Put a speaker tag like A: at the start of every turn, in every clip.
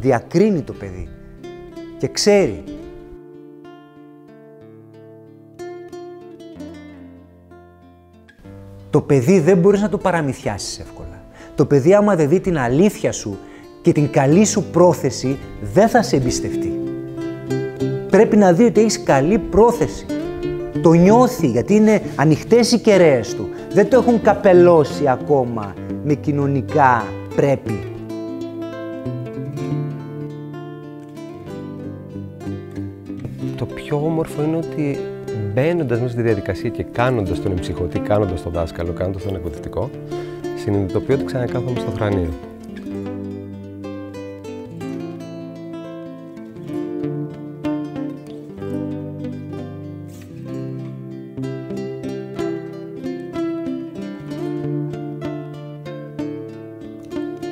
A: διακρίνει το παιδί και ξέρει. Το παιδί δεν μπορείς να το παραμυθιάσεις εύκολα. Το παιδί άμα δεν δει την αλήθεια σου και την καλή σου πρόθεση, δεν θα σε εμπιστευτεί. Πρέπει να δει ότι έχεις καλή πρόθεση. Το νιώθει, γιατί είναι ανοιχτές οι κεραίες του. Δεν το έχουν καπελώσει ακόμα με κοινωνικά πρέπει.
B: Το πιο όμορφο είναι ότι μπαίνοντας μέσα στη διαδικασία και κάνοντας τον εμψυχωτή, κάνοντας τον δάσκαλο, κάνοντας τον εκπαιδευτικό, συνειδητοποιώ ότι ξανακάθομαι στο θρανείο.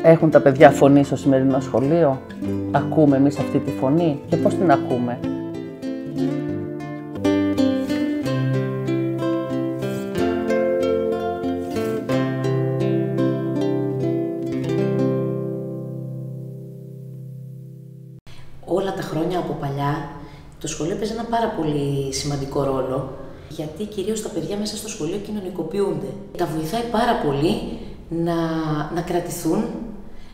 C: Έχουν τα παιδιά φωνή στο σημερινό σχολείο? Ακούμε εμείς αυτή τη φωνή και πώς την ακούμε?
D: Όλα τα χρόνια από παλιά το σχολείο παίζει ένα πάρα πολύ σημαντικό ρόλο, γιατί κυρίως τα παιδιά μέσα στο σχολείο κοινωνικοποιούνται. Τα βοηθάει πάρα πολύ να κρατηθούν,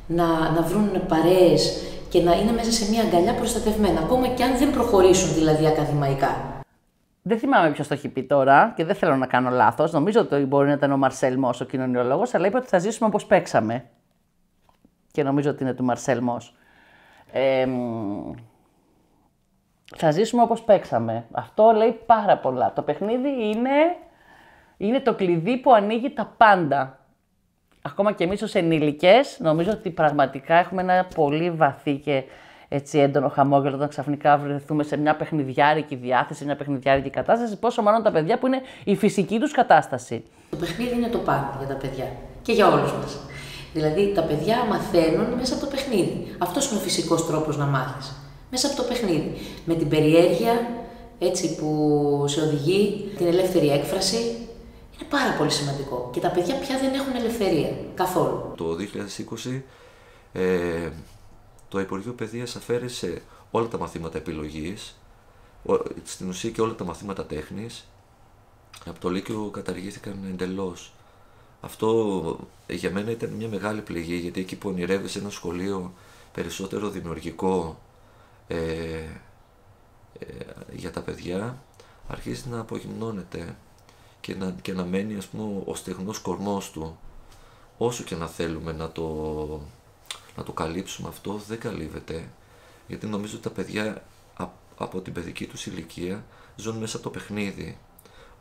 D: να βρουν παρέες και να είναι μέσα σε μια αγκαλιά προστατευμένα, ακόμα και αν δεν προχωρήσουν δηλαδή ακαδημαϊκά.
C: Δεν θυμάμαι ποιος το έχει πει τώρα και δεν θέλω να κάνω λάθος. Νομίζω ότι μπορεί να ήταν ο Μαρσέλ Μος, ο κοινωνιολόγος, αλλά είπε ότι θα ζήσουμε όπως παίξαμε. Και νομίζω ότι είναι του Μαρσέλ Μος. Θα ζήσουμε όπως παίξαμε. Αυτό λέει πάρα πολλά. Το παιχνίδι είναι το κλειδί που ανοίγει τα πάντα. Ακόμα και εμείς ως ενήλικες, νομίζω ότι πραγματικά έχουμε ένα πολύ βαθύ και έτσι έντονο χαμόγελο όταν ξαφνικά βρεθούμε σε μια παιχνιδιάρικη διάθεση, μια παιχνιδιάρικη κατάσταση, πόσο μάλλον τα παιδιά που είναι η φυσική τους κατάσταση.
D: Το παιχνίδι είναι το πάντα για τα παιδιά και για όλους μας. Δηλαδή τα παιδιά μαθαίνουν μέσα από το παιχνίδι. Αυτός είναι ο φυσικός τρόπος να μάθεις. Μέσα από το παιχνίδι. Με την περιέργεια έτσι, που σε οδηγεί, την ελεύθερη έκφραση. Είναι πάρα πολύ σημαντικό. Και τα παιδιά πια δεν έχουν ελευθερία καθόλου.
E: Το 2020 το Υπουργείο Παιδείας αφαίρεσε όλα τα μαθήματα επιλογής, στην ουσία και όλα τα μαθήματα τέχνης. Από το Λύκειο καταργήθηκαν εντελώς. Αυτό για μένα ήταν μια μεγάλη πληγή, γιατί εκεί που ονειρεύεσαι ένα σχολείο περισσότερο δημιουργικό για τα παιδιά, αρχίζει να απογυμνώνεται και να μένει, ας πούμε, ο στεγνός κορμός του. Όσο και να θέλουμε να το καλύψουμε αυτό, δεν καλύβεται, γιατί νομίζω ότι τα παιδιά από την παιδική τους ηλικία ζουν μέσα από το παιχνίδι.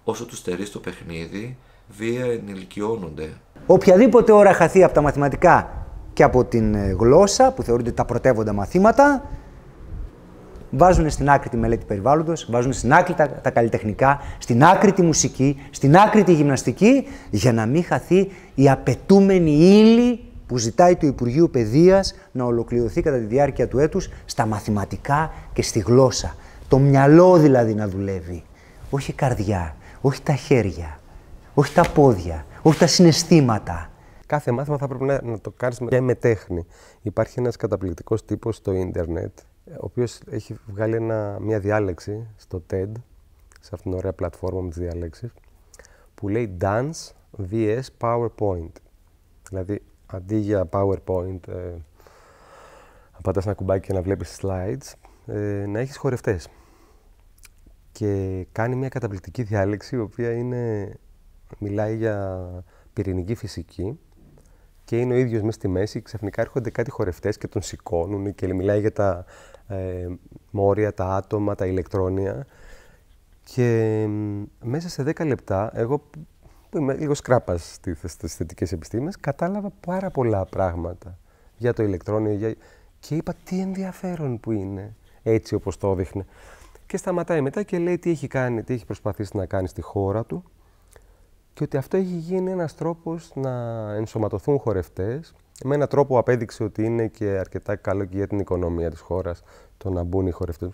E: Όσο τους στερείς το παιχνίδι, βία ενηλικιώνονται.
A: Οποιαδήποτε ώρα χαθεί από τα μαθηματικά και από την γλώσσα, που θεωρούνται τα πρωτεύοντα μαθήματα, βάζουν στην άκρη τη μελέτη περιβάλλοντος, βάζουν στην άκρη τα καλλιτεχνικά, στην άκρη τη μουσική, στην άκρη τη γυμναστική, για να μην χαθεί η απαιτούμενη ύλη που ζητάει το Υπουργείο Παιδείας να ολοκληρωθεί κατά τη διάρκεια του έτους στα μαθηματικά και στη γλώσσα. Το μυαλό δηλαδή να δουλεύει, όχι η καρδιά, όχι τα χέρια, όχι τα πόδια, όχι τα συναισθήματα.
B: Κάθε μάθημα θα πρέπει να το κάνεις και με τέχνη. Υπάρχει ένας καταπληκτικός τύπος στο ίντερνετ, ο οποίος έχει βγάλει μια διάλεξη στο TED, σε αυτήν την ωραία πλατφόρμα με τις διαλέξεις, που λέει Dance vs PowerPoint. Δηλαδή, αντί για PowerPoint, να πατάς ένα κουμπάκι και να βλέπεις slides, να έχεις χορευτές. Και κάνει μια καταπληκτική διάλεξη, η οποία μιλάει για πυρηνική φυσική και είναι ο ίδιος μέσα στη μέση. Ξαφνικά έρχονται κάτι χορευτές και τον σηκώνουν και μιλάει για τα μόρια, τα άτομα, τα ηλεκτρόνια. Και μέσα σε 10 λεπτά, εγώ που είμαι λίγο σκράπας στις θετικές επιστήμες, κατάλαβα πάρα πολλά πράγματα για το ηλεκτρόνιο και είπα τι ενδιαφέρον που είναι, έτσι όπως το έδειχνε. Και σταματάει μετά και λέει τι έχει κάνει, τι έχει προσπαθήσει να κάνει στη χώρα του και ότι αυτό έχει γίνει ένας τρόπος να ενσωματωθούν χορευτές, με έναν τρόπο απέδειξε ότι είναι και αρκετά καλό και για την οικονομία της χώρας το να μπουν οι χορευτές.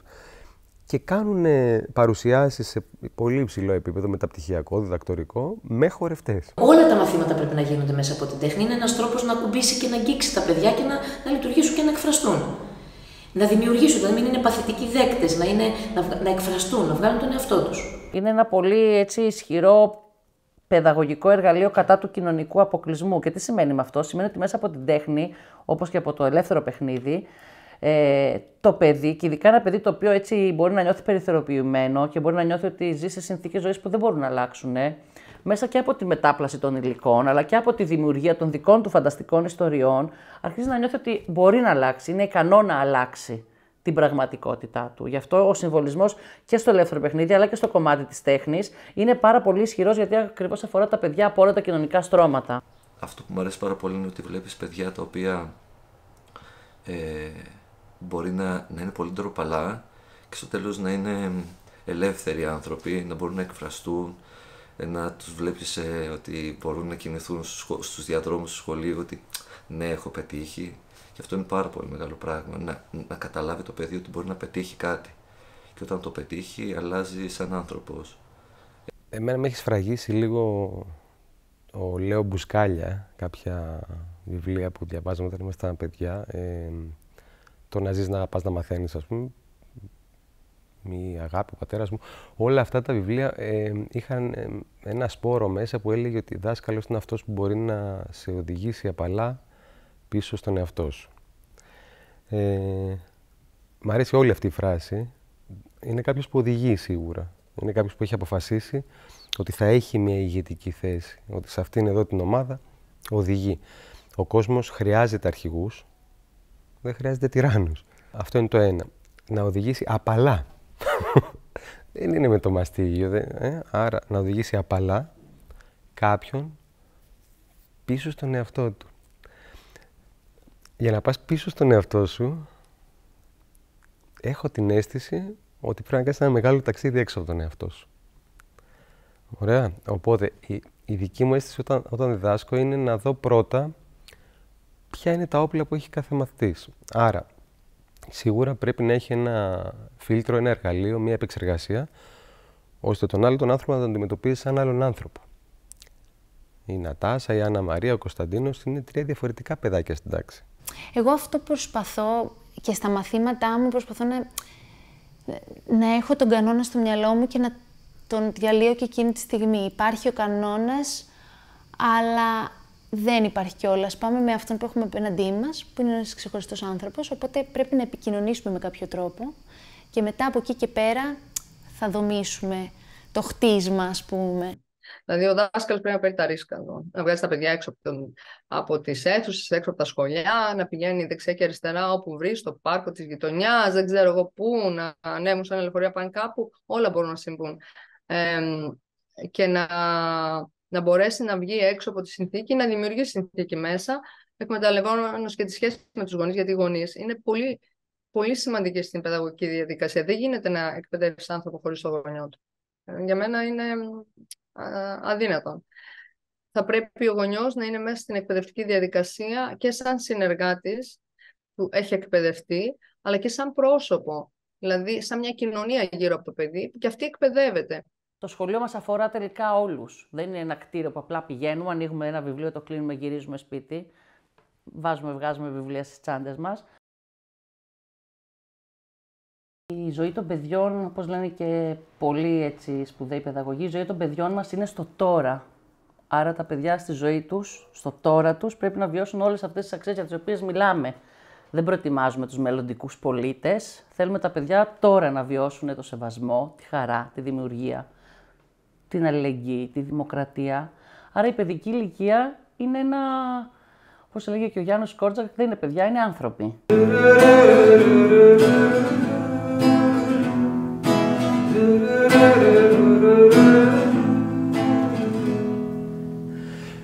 B: Και κάνουν παρουσιάσεις σε πολύ υψηλό επίπεδο, μεταπτυχιακό, διδακτορικό, με χορευτές.
D: Όλα τα μαθήματα πρέπει να γίνονται μέσα από την τέχνη. Είναι ένας τρόπος να κουμπίσει και να αγγίξει τα παιδιά και να λειτουργήσουν και να εκφραστούν. να δημιουργήσουν, να μην είναι παθητικοί δέκτες, να εκφραστούν, να βγάλουν τον εαυτό τους.
C: Είναι ένα πολύ έτσι, ισχυρό παιδαγωγικό εργαλείο κατά του κοινωνικού αποκλεισμού. Και τι σημαίνει με αυτό? Σημαίνει ότι μέσα από την τέχνη, όπως και από το ελεύθερο παιχνίδι, το παιδί, και ειδικά ένα παιδί το οποίο έτσι μπορεί να νιώθει περιθωριοποιημένο και μπορεί να νιώθει ότι ζει σε συνθήκες ζωής που δεν μπορούν να αλλάξουν, μέσα και από τη μετάπλαση των υλικών, αλλά και από τη δημιουργία των δικών του φανταστικών ιστοριών, αρχίζει να νιώθει ότι μπορεί να αλλάξει, είναι ικανό να αλλάξει την πραγματικότητά του. Γι' αυτό ο συμβολισμός και στο ελεύθερο παιχνίδι, αλλά και στο κομμάτι της τέχνης, είναι πάρα πολύ ισχυρός, γιατί ακριβώς αφορά τα παιδιά από όλα τα κοινωνικά στρώματα.
E: Αυτό που μου αρέσει πάρα πολύ είναι ότι βλέπεις παιδιά τα οποία μπορεί να είναι πολύ ντροπαλά και στο τέλος να είναι ελεύθεροι άνθρωποι, να μπορούν να εκφραστούν, να τους βλέπεις ότι μπορούν να κινηθούν στους διαδρόμους του σχολείου, ότι ναι, έχω πετύχει. Και αυτό είναι πάρα πολύ μεγάλο πράγμα, να καταλάβει το παιδί ότι μπορεί να πετύχει κάτι. Και όταν το πετύχει, αλλάζει σαν άνθρωπος.
B: Εμένα με έχει σφραγίσει λίγο ο Λέο Μπουσκάλια, κάποια βιβλία που διαβάζαμε όταν ήμασταν παιδιά. Το να ζεις, να πας να μαθαίνεις, ας πούμε. Η αγάπη, ο πατέρας μου. Όλα αυτά τα βιβλία είχαν ένα σπόρο μέσα που έλεγε ότι δάσκαλος είναι αυτός που μπορεί να σε οδηγήσει απαλά πίσω στον εαυτό σου. Μ' αρέσει όλη αυτή η φράση. Είναι κάποιος που οδηγεί σίγουρα. Είναι κάποιος που έχει αποφασίσει ότι θα έχει μια ηγετική θέση. Ότι σε αυτήν εδώ την ομάδα οδηγεί. Ο κόσμος χρειάζεται αρχηγούς, δεν χρειάζεται τυράννους. Αυτό είναι το ένα. Να οδηγήσει απαλά. Δεν είναι με το μαστίγιο. Άρα να οδηγήσει απαλά κάποιον πίσω στον εαυτό του. Για να πας πίσω στον εαυτό σου, έχω την αίσθηση ότι πρέπει να κάνεις ένα μεγάλο ταξίδι έξω από τον εαυτό σου. Ωραία. Οπότε, η δική μου αίσθηση όταν διδάσκω είναι να δω πρώτα ποια είναι τα όπλα που έχει κάθε μαθητής. Άρα, σίγουρα πρέπει να έχει ένα φίλτρο, ένα εργαλείο, μια επεξεργασία, ώστε τον άλλο τον άνθρωπο να τον αντιμετωπίζει σαν άλλον άνθρωπο. Η Νατάσα, η Άννα Μαρία, ο Κωνσταντίνος είναι 3 διαφορετικά παιδάκια στην τάξη.
F: Εγώ αυτό προσπαθώ και στα μαθήματά μου προσπαθώ να έχω τον κανόνα στο μυαλό μου και να τον διαλύω και εκείνη τη στιγμή. Υπάρχει ο κανόνας, αλλά δεν υπάρχει κιόλας. Πάμε με αυτόν που έχουμε απέναντί μας, που είναι ένας ξεχωριστός άνθρωπος, οπότε πρέπει να επικοινωνήσουμε με κάποιο τρόπο και μετά από εκεί και πέρα θα δομήσουμε το χτίσμα, ας πούμε.
G: Δηλαδή, ο δάσκαλος πρέπει να παίρνει τα ρίσκα εδώ. Να βγάζει τα παιδιά έξω από τις αίθουσες, έξω από τα σχολιά, να πηγαίνει δεξιά και αριστερά όπου βρει, στο πάρκο της γειτονιάς, δεν ξέρω εγώ πού, να ανέβουν σαν λεωφορεία πάνε κάπου. Όλα μπορούν να συμβούν. Και να μπορέσει να βγει έξω από τη συνθήκη, να δημιουργήσει συνθήκη μέσα, εκμεταλλευόμενος και τη σχέση με τους γονείς, γιατί οι γονείς είναι πολύ, πολύ σημαντικοί στην παιδαγωγική διαδικασία. Δεν γίνεται να εκπαιδεύεις άνθρωπο χωρίς το γονιό του. Για μένα είναι αδύνατον. Θα πρέπει ο γονιός να είναι μέσα στην εκπαιδευτική διαδικασία και σαν συνεργάτης που έχει εκπαιδευτεί, αλλά και σαν πρόσωπο. Δηλαδή, σαν μια κοινωνία γύρω από το παιδί, που και αυτή εκπαιδεύεται.
C: Το σχολείο μας αφορά τελικά όλους. Δεν είναι ένα κτίριο που απλά πηγαίνουμε, ανοίγουμε ένα βιβλίο, το κλείνουμε, γυρίζουμε σπίτι, βγάζουμε βιβλία στις τσάντες μας. Η ζωή των παιδιών, όπως λένε και πολλοί έτσι, σπουδαίοι παιδαγωγοί, η ζωή των παιδιών μας είναι στο τώρα. Άρα τα παιδιά στη ζωή τους, στο τώρα τους, πρέπει να βιώσουν όλες αυτές τις αξίες για τις οποίες μιλάμε. Δεν προετοιμάζουμε τους μελλοντικούς πολίτες. Θέλουμε τα παιδιά τώρα να βιώσουν το σεβασμό, τη χαρά, τη δημιουργία, την αλληλεγγύη, τη δημοκρατία. Άρα η παιδική ηλικία είναι ένα, όπως έλεγε και ο Γιάννος Κόρτζακ, δεν είναι παιδιά, είναι άνθρωποι.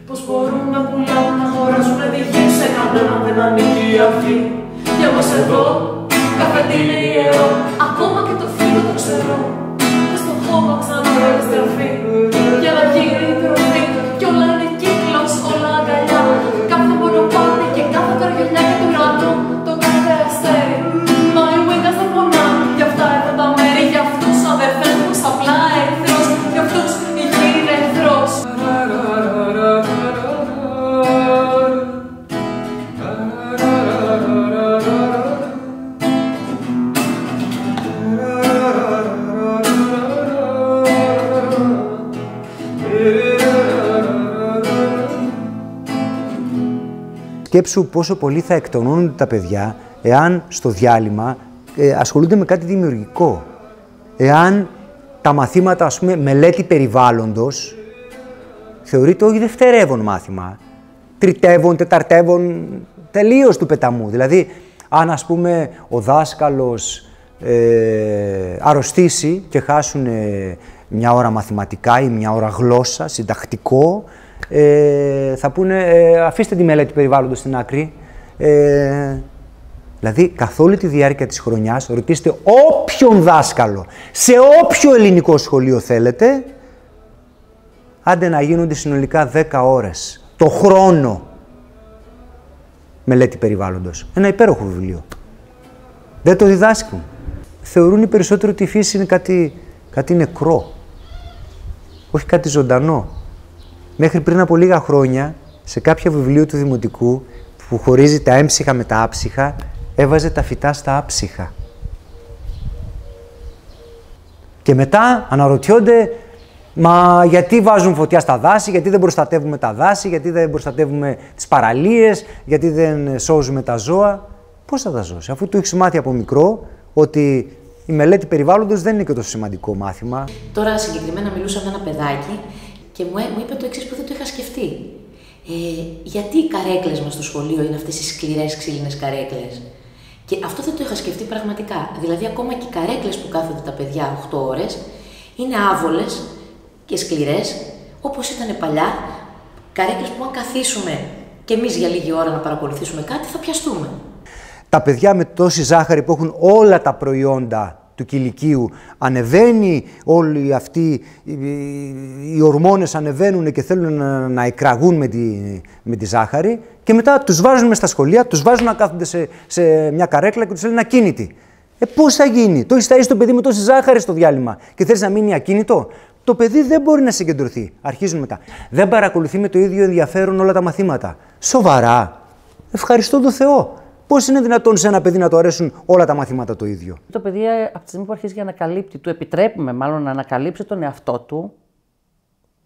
H: Πώς μπορούν να πουλάνε, να χωράσουν δική σε κανέναν, δεν ανήκει η αυγή. Για μας εδώ, καφετή είναι ιερό, ακόμα και το φίλο το ξέρω. Και στο χώμα ξανά επιστραφεί, για να γίνει τροφή. Κι όλα είναι κύκλος, όλα αγκαλιά. Κάθε μονοπάτι και κάθε καριολιά και του ουρανού, το κάθε αστέρι. Μα η Wicca θα πονά, γι' αυτά εδώ τα μέρη, για αυτούς αδερφές μου στα πλάι.
A: σκέψου πόσο πολύ θα εκτονώνονται τα παιδιά εάν στο διάλειμμα ασχολούνται με κάτι δημιουργικό. Εάν τα μαθήματα, ας πούμε, μελέτη περιβάλλοντος, θεωρείται όχι δευτερεύον μάθημα, τριτεύον, τεταρτεύον, τελείως του πεταμού. Δηλαδή, αν, ας πούμε, ο δάσκαλος αρρωστήσει και χάσουν μια ώρα μαθηματικά ή μια ώρα γλώσσα, συντακτικό, θα πούνε αφήστε τη μελέτη περιβάλλοντος στην άκρη. Δηλαδή, καθ' όλη τη διάρκεια της χρονιάς, ρωτήστε όποιον δάσκαλο, σε όποιο ελληνικό σχολείο θέλετε, άντε να γίνονται συνολικά 10 ώρες το χρόνο μελέτη περιβάλλοντος. Ένα υπέροχο βιβλίο. Δεν το διδάσκουν. Θεωρούν οι περισσότεροι ότι η φύση είναι κάτι νεκρό, όχι κάτι ζωντανό. Μέχρι πριν από λίγα χρόνια, σε κάποια βιβλίο του Δημοτικού, που χωρίζει τα έμψυχα με τα άψυχα, έβαζε τα φυτά στα άψυχα. Και μετά αναρωτιόνται, μα γιατί βάζουν φωτιά στα δάση, γιατί δεν προστατεύουμε τα δάση, γιατί δεν προστατεύουμε τις παραλίες, γιατί δεν σώζουμε τα ζώα. Πώς θα τα ζώσει, αφού του έχεις μάθει από μικρό ότι η μελέτη περιβάλλοντος δεν είναι και τόσο σημαντικό μάθημα.
D: Τώρα συγκεκριμένα μιλούσα με ένα παιδάκι και μου είπε το εξής που δεν το είχα σκεφτεί. Γιατί οι καρέκλες μας στο σχολείο είναι αυτές οι σκληρές ξύλινες καρέκλες? Και αυτό δεν το είχα σκεφτεί πραγματικά. Δηλαδή, ακόμα και οι καρέκλες που κάθονται τα παιδιά 8 ώρες είναι άβολες και σκληρές, όπως ήταν παλιά. Καρέκλες που αν καθίσουμε και εμείς για λίγη ώρα να παρακολουθήσουμε κάτι, θα πιαστούμε.
A: Τα παιδιά με τόση ζάχαρη που έχουν όλα τα προϊόντα του κηλικείου, ανεβαίνει όλοι αυτοί, οι ορμόνες ανεβαίνουν και θέλουν να εκραγούν με τη ζάχαρη και μετά τους βάζουν μες στα σχολεία, τους βάζουν να κάθονται σε μια καρέκλα και τους λένε ακίνητοι. Πώς θα γίνει? Το έχεις ταΐσει το παιδί με τόση ζάχαρη στο διάλειμμα και θέλεις να μείνει ακίνητο? Το παιδί δεν μπορεί να συγκεντρωθεί. Αρχίζουν μετά. Δεν παρακολουθεί με το ίδιο ενδιαφέρον όλα τα μαθήματα. Σοβαρά. Ευχαριστώ τον Θεό. Πώς είναι δυνατόν σε ένα παιδί να του αρέσουν όλα τα μαθήματα το ίδιο?
C: Το παιδί από τη στιγμή που αρχίζει και ανακαλύπτει, του επιτρέπουμε μάλλον να ανακαλύψει τον εαυτό του,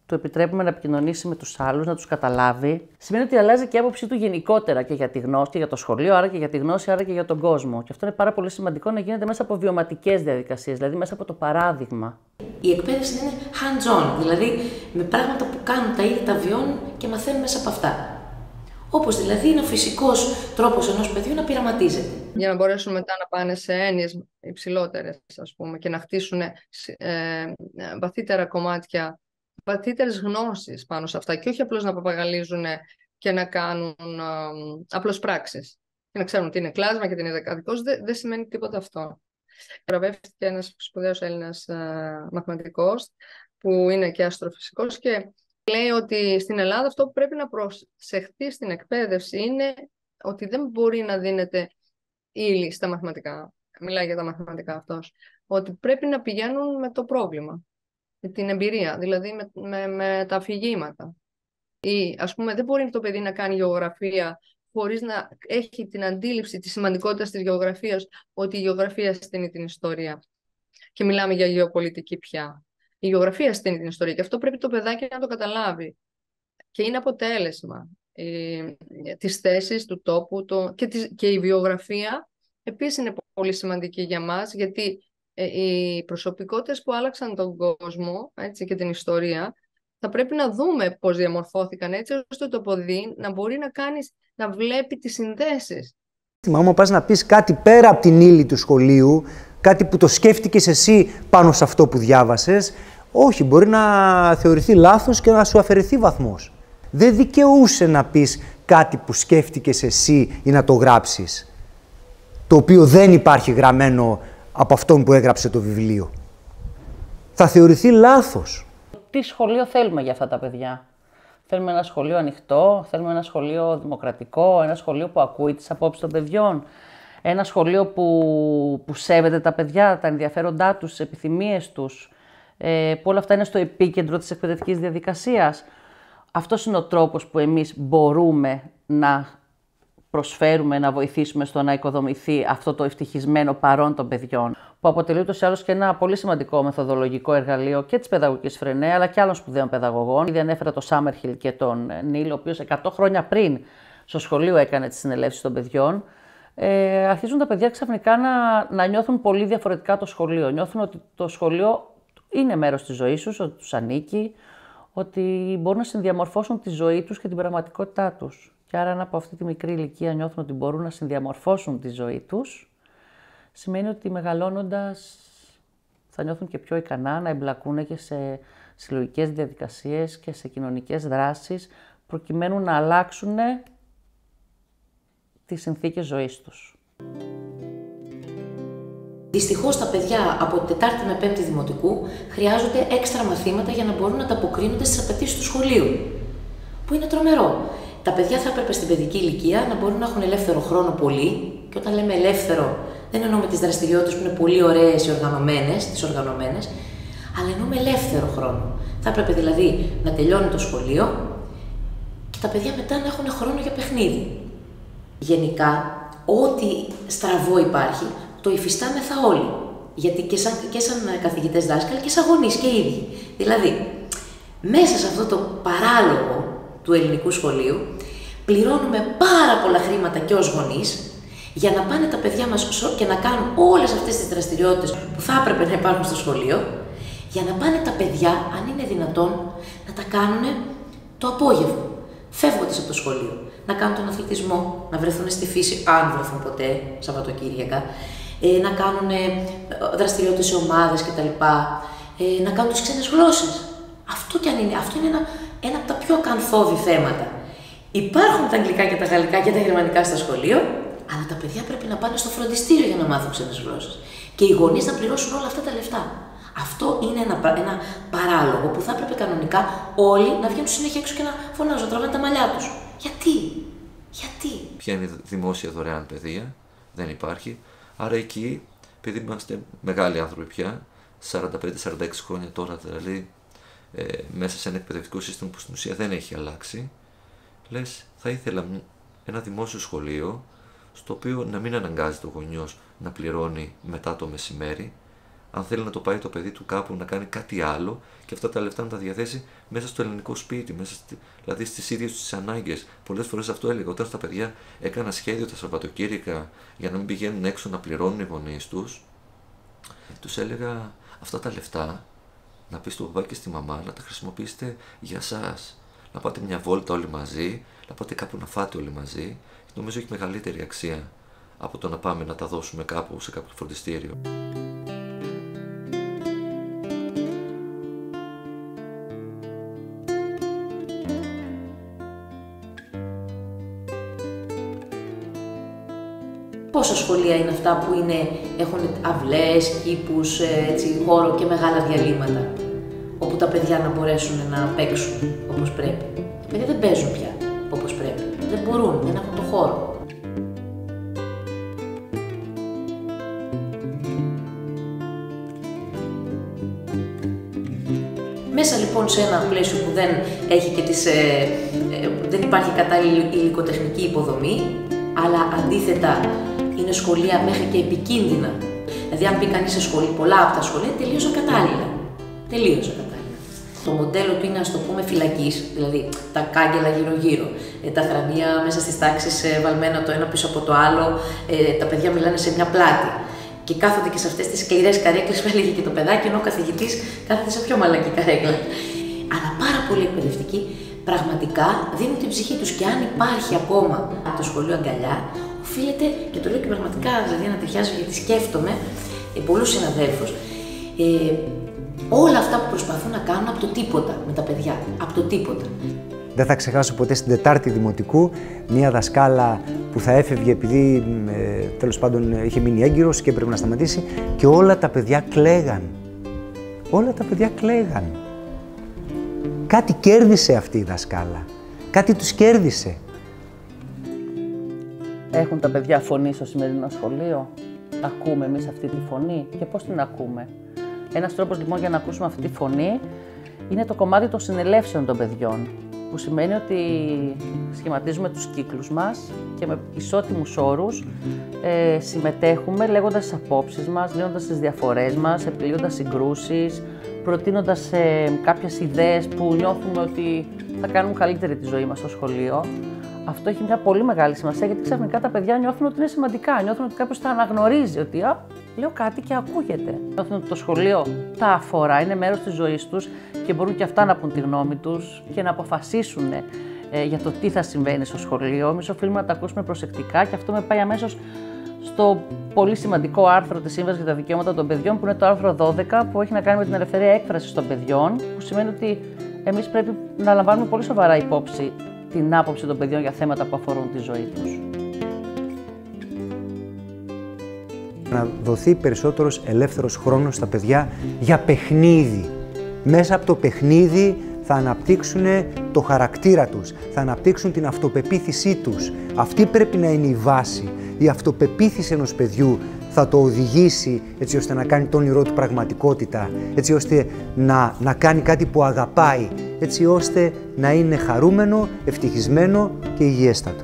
C: του επιτρέπουμε να επικοινωνήσει με τους άλλους, να τους καταλάβει, σημαίνει ότι αλλάζει και η άποψή του γενικότερα και για τη γνώση, και για το σχολείο, άρα και για τη γνώση, άρα και για τον κόσμο. Και αυτό είναι πάρα πολύ σημαντικό να γίνεται μέσα από βιωματικές διαδικασίες, δηλαδή μέσα από το παράδειγμα.
D: Η εκπαίδευση είναι hands-on, δηλαδή με πράγματα που κάνουν τα ίδια, τα βιώνουν και μαθαίνουν μέσα από αυτά. Όπως δηλαδή είναι ο φυσικός τρόπος ενός παιδιού να πειραματίζεται.
G: Για να μπορέσουν μετά να πάνε σε έννοιες υψηλότερες, ας πούμε, και να χτίσουν βαθύτερα κομμάτια, βαθύτερες γνώσεις πάνω σε αυτά και όχι απλώς να παπαγαλίζουν και να κάνουν απλώς πράξεις. Και να ξέρουν τι είναι κλάσμα και τι είναι δεκαδικός, δεν σημαίνει τίποτα αυτό. Βραβεύτηκε ένας σπουδαίος Έλληνας μαθηματικός που είναι και αστροφυσικός και λέει ότι στην Ελλάδα αυτό που πρέπει να προσεχθεί στην εκπαίδευση είναι ότι δεν μπορεί να δίνεται ύλη στα μαθηματικά. Μιλάει για τα μαθηματικά αυτός. Ότι πρέπει να πηγαίνουν με το πρόβλημα, με την εμπειρία, δηλαδή με τα αφηγήματα. Ή, ας πούμε, δεν μπορεί το παιδί να κάνει γεωγραφία χωρίς να έχει την αντίληψη της σημαντικότητας της γεωγραφίας, ότι η γεωγραφία στείνει την ιστορία. Και μιλάμε για γεωπολιτική πια. Η γεωγραφία στείνει την ιστορία και αυτό πρέπει το παιδάκι να το καταλάβει. Και είναι αποτέλεσμα της θέσης, του τόπου και η βιογραφία επίσης είναι πολύ σημαντική για μας, γιατί οι προσωπικότητες που άλλαξαν τον κόσμο, έτσι, και την ιστορία, θα πρέπει να δούμε πώς διαμορφώθηκαν έτσι, ώστε το παιδί να μπορεί να βλέπει τις συνδέσεις.
A: Άμα πας να πεις κάτι πέρα από την ύλη του σχολείου, κάτι που το σκέφτηκες εσύ πάνω σε αυτό που διάβασες, όχι, μπορεί να θεωρηθεί λάθος και να σου αφαιρεθεί βαθμός. Δεν δικαιούσε να πεις κάτι που σκέφτηκες εσύ ή να το γράψεις, το οποίο δεν υπάρχει γραμμένο από αυτόν που έγραψε το βιβλίο. Θα θεωρηθεί λάθος.
C: Τι σχολείο θέλουμε για αυτά τα παιδιά? Θέλουμε ένα σχολείο ανοιχτό, θέλουμε ένα σχολείο δημοκρατικό, ένα σχολείο που ακούει τις απόψεις των παιδιών, ένα σχολείο που σέβεται τα παιδιά, τα ενδιαφέροντά τους, τις επιθυμίες τους, που όλα αυτά είναι στο επίκεντρο της εκπαιδευτικής διαδικασίας. Αυτός είναι ο τρόπος που εμείς μπορούμε να προσφέρουμε, να βοηθήσουμε στο να οικοδομηθεί αυτό το ευτυχισμένο παρόν των παιδιών, που αποτελεί ούτως ή άλλως και ένα πολύ σημαντικό μεθοδολογικό εργαλείο και της παιδαγωγικής Φρενέ, αλλά και άλλων σπουδαίων παιδαγωγών. Ήδη ανέφερα τον Σάμερχιλ και τον Νίλ, ο οποίος 100 χρόνια πριν στο σχολείο έκανε τις συνελεύσεις των παιδιών, αρχίζουν τα παιδιά ξαφνικά να νιώθουν πολύ διαφορετικά το σχολείο. Νιώθουν ότι το σχολείο είναι μέρος της ζωής τους, ότι τους ανήκει, ότι μπορούν να συνδιαμορφώσουν τη ζωή τους και την πραγματικότητά τους. Και άρα, αν από αυτή τη μικρή ηλικία νιώθουν ότι μπορούν να συνδιαμορφώσουν τη ζωή τους, σημαίνει ότι μεγαλώνοντας θα νιώθουν και πιο ικανά να εμπλακούν και σε συλλογικές διαδικασίες και σε κοινωνικές δράσεις, προκειμένου να αλλάξουν τις συνθήκες ζωής τους.
D: Δυστυχώς τα παιδιά από την 4η με 5η δημοτικού χρειάζονται έξτρα μαθήματα για να μπορούν να ανταποκρίνονται στις απαιτήσεις του σχολείου. Που είναι τρομερό. Τα παιδιά θα έπρεπε στην παιδική ηλικία να μπορούν να έχουν ελεύθερο χρόνο πολύ, και όταν λέμε ελεύθερο, δεν εννοούμε τις δραστηριότητες που είναι πολύ ωραίες ή οργανωμένες, αλλά εννοούμε ελεύθερο χρόνο. Θα έπρεπε δηλαδή να τελειώνει το σχολείο και τα παιδιά μετά να έχουν χρόνο για παιχνίδι. Γενικά, ό,τι στραβό υπάρχει, το υφιστάμεθα όλοι. Γιατί και σαν καθηγητές δάσκαλοι και σαν γονείς και οι ίδιοι. Δηλαδή, μέσα σε αυτό το παράλογο του ελληνικού σχολείου, πληρώνουμε πάρα πολλά χρήματα και ως γονείς για να πάνε τα παιδιά μας και να κάνουν όλες αυτές τις δραστηριότητες που θα έπρεπε να υπάρχουν στο σχολείο, για να πάνε τα παιδιά, αν είναι δυνατόν, να τα κάνουν το απόγευμα, φεύγοντας από το σχολείο. Να κάνουν τον αθλητισμό, να βρεθούν στη φύση, αν βρεθούν ποτέ, Σαββατοκύριακα, να κάνουν δραστηριότητες σε ομάδες κτλ. Να κάνουν τις ξένες γλώσσες. Αυτό είναι ένα από τα πιο ακαθόδη θέματα. Υπάρχουν τα αγγλικά και τα γαλλικά και τα γερμανικά στα σχολείο, αλλά τα παιδιά πρέπει να πάνε στο φροντιστήριο για να μάθουν ξένες γλώσσες. Και οι γονείς να πληρώσουν όλα αυτά τα λεφτά. Αυτό είναι ένα παράλογο που θα έπρεπε κανονικά όλοι να βγαίνουν συνέχεια έξω και να φωνάζουν, τραβάνε τα μαλλιά τους. Γιατί?
E: Ποια είναι η δημόσια δωρεάν παιδεία? Δεν υπάρχει. Άρα εκεί, επειδή είμαστε μεγάλοι άνθρωποι πια, 45-46 χρόνια τώρα δηλαδή, μέσα σε ένα εκπαιδευτικό σύστημα που στην ουσία δεν έχει αλλάξει, λες, θα ήθελα ένα δημόσιο σχολείο στο οποίο να μην αναγκάζεται ο γονιός να πληρώνει μετά το μεσημέρι, αν θέλει να το πάει το παιδί του κάπου να κάνει κάτι άλλο και αυτά τα λεφτά να τα διαθέσει μέσα στο ελληνικό σπίτι, δηλαδή στις ίδιες τις ανάγκες. Πολλές φορές αυτό έλεγα. Όταν στα παιδιά έκανα σχέδιο τα Σαββατοκύριακα για να μην πηγαίνουν έξω να πληρώνουν οι γονείς τους έλεγα αυτά τα λεφτά να πει στο μπαμπά και στη μαμά να τα χρησιμοποιήσετε για σας. Να πάτε μια βόλτα όλοι μαζί, να πάτε κάπου να φάτε όλοι μαζί. Νομίζω έχει μεγαλύτερη αξία από το να πάμε να τα δώσουμε κάπου σε κάποιο φροντιστήριο.
D: Πόσα σχολεία είναι αυτά που έχουν αυλές, κήπους, χώρο και μεγάλα διαλύματα, όπου τα παιδιά να μπορέσουν να παίξουν όπως πρέπει. Τα παιδιά δεν παίζουν πια όπως πρέπει. Δεν μπορούν, δεν έχουν το χώρο. Μέσα λοιπόν σε ένα πλαίσιο που δεν έχει και δεν υπάρχει κατάλληλη υλικοτεχνική υποδομή, αλλά αντίθετα είναι σχολεία μέχρι και επικίνδυνα. Δηλαδή, αν πει κανείς σε σχολή, πολλά από τα σχολεία τελείως ακατάλληλα. Το μοντέλο του είναι, ας το πούμε, φυλακής, δηλαδή τα κάγκελα γύρω-γύρω, τα θρανία μέσα στις τάξεις βαλμένα το ένα πίσω από το άλλο, τα παιδιά μιλάνε σε μια πλάτη. Και κάθονται και σε αυτές τις σκληρές καρέκλες που έλεγε και το παιδάκι, ενώ ο καθηγητής κάθεται σε πιο μαλακή καρέκλα. Αλλά πάρα πολλοί εκπαιδευτικοί πραγματικά δίνουν την ψυχή τους. Και αν υπάρχει ακόμα το σχολείο αγκαλιά, οφείλεται, και το λέω και πραγματικά, δηλαδή ανατριχιάζω γιατί σκέφτομαι πολλούς συναδέλφους, όλα αυτά που προσπαθούν να κάνουν από το τίποτα με τα παιδιά. Από το τίποτα.
A: Δεν θα ξεχάσω ποτέ στην 4η δημοτικού μία δασκάλα που θα έφευγε επειδή τέλος πάντων είχε μείνει έγκυρος και έπρεπε να σταματήσει και όλα τα παιδιά κλαίγαν. Όλα τα παιδιά κλαίγαν. Κάτι κέρδισε αυτή η δασκάλα. Κάτι τους κέρδισε.
C: Έχουν τα παιδιά φωνή στο σημερινό σχολείο? Ακούμε εμείς αυτή τη φωνή και πώς την ακούμε? Ένας τρόπος λοιπόν για να ακούσουμε αυτή τη φωνή είναι το κομμάτι των συνελεύσεων των παιδιών, που σημαίνει ότι σχηματίζουμε τους κύκλους μας και με ισότιμους όρους συμμετέχουμε λέγοντας τις απόψεις μας, λύνοντας τις διαφορές μας, επιλύοντας συγκρούσεις, προτείνοντας κάποιες ιδέες που νιώθουμε ότι θα κάνουν καλύτερη τη ζωή μας στο σχολείο. Αυτό έχει μια πολύ μεγάλη σημασία, γιατί ξαφνικά τα παιδιά νιώθουν ότι είναι σημαντικά. Νιώθουν ότι κάποιος τα αναγνωρίζει, ότι λέω κάτι και ακούγεται. Νιώθουν ότι το σχολείο τα αφορά, είναι μέρος της ζωής τους και μπορούν και αυτά να πούν τη γνώμη τους και να αποφασίσουν για το τι θα συμβαίνει στο σχολείο. Εμείς οφείλουμε να τα ακούσουμε προσεκτικά και αυτό με πάει αμέσως στο πολύ σημαντικό άρθρο της Σύμβασης για τα Δικαιώματα των Παιδιών, που είναι το άρθρο 12, που έχει να κάνει με την ελευθερία έκφρασης των παιδιών, που σημαίνει ότι εμείς πρέπει να λαμβάνουμε πολύ σοβαρά υπόψη την άποψη των παιδιών για θέματα που αφορούν τη ζωή τους.
A: Να δοθεί περισσότερος ελεύθερος χρόνος στα παιδιά για παιχνίδι. Μέσα από το παιχνίδι θα αναπτύξουν το χαρακτήρα τους, θα αναπτύξουν την αυτοπεποίθησή τους. Αυτή πρέπει να είναι η βάση. Η αυτοπεποίθηση ενός παιδιού θα το οδηγήσει έτσι ώστε να κάνει το όνειρό του πραγματικότητα, έτσι ώστε να κάνει κάτι που αγαπάει, έτσι ώστε να είναι χαρούμενο, ευτυχισμένο και υγιέστατο.